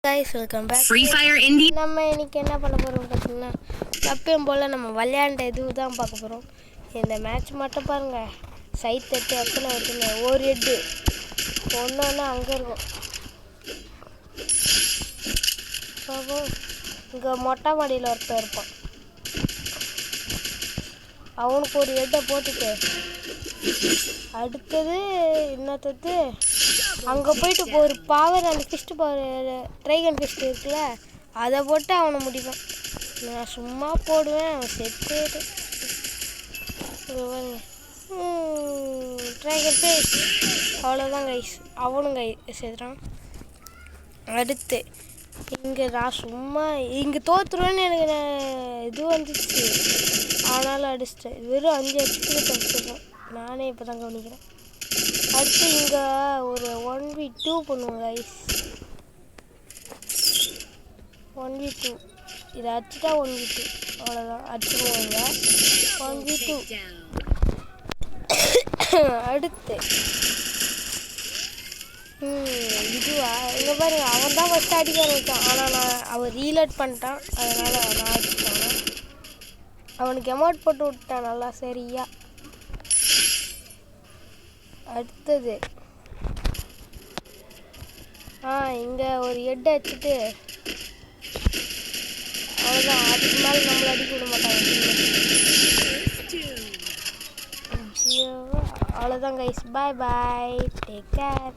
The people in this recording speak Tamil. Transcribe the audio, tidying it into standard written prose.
guys, welcome back. Free Fire Indie. நம்ம இன்னைக்கு என்ன பண்ண போறோம் பார்த்தீங்கன்னா, எப்பயும் போல நம்ம விளையாண்ட இதுதான் பார்க்க போறோம். இந்த மேட்ச் மட்டும் பாருங்க. சைட் தட்டு எத்தனை வருதுங்க. ஒரு ஹெட் ஒன்று அங்கே இருக்கும். இங்கே மொட்டை மாடியில் ஒருத்தர் இருப்பான். அவனுக்கு ஒரு ஹெட்டை போட்டுட்டு அடுத்தது என்னத்தது அங்கே போயிட்டு ஒரு பவர் அந்த ஃபிஸ்ட்டு பவர் ட்ரைகன் ஃபிஸ்ட் இருக்குல்ல, அதை போட்டு அவனை முடிப்பேன். நான் சும்மா போடுவேன், அவன் செத்துட்டு ட்ரைகன் ஃபிஷ் அவ்வளோதான் கைஸ். அவனும் செத்துறான். அடுத்து இங்கே நான் சும்மா இங்கே தோற்றுருவேன்னு எனக்கு இது வந்துச்சு, ஆனாலும் அடிச்சிட்டேன். வெறும் 5 ஹெச்பியில் தப்பிச்சிருக்கேன். நானே இப்போ தான் கவனிக்கிறேன். அடுத்து இங்கே ஒரு 1v2 பண்ணுவோம் கைஸ். 1v2 இதை அடிச்சுட்டா 1v2 அவ்வளோதான். அடிச்சுடுவோங்க 1v2. அடுத்து இதுவா இங்கே பாருங்க, அவன் தான் ஃபஸ்ட்டு அடிக்க ஆரம்பித்தான். ஆனால் அவன் ரீலோட் பண்ணிட்டான், அதனால் நான் அடிச்சிட்டாங்க. அவனுக்கு எமௌண்ட் போட்டு விட்டான் நல்லா சரியா. அடுத்தது இங்கே ஒரு ஹெட் அடிச்சுட்டு அவ்வளோதான். அதுக்கு மேலே நம்மளை அடிக்க விட மாட்டாங்க. அவ்வளோதான் கைஸ், பாய் பாய், டேக் கேர்.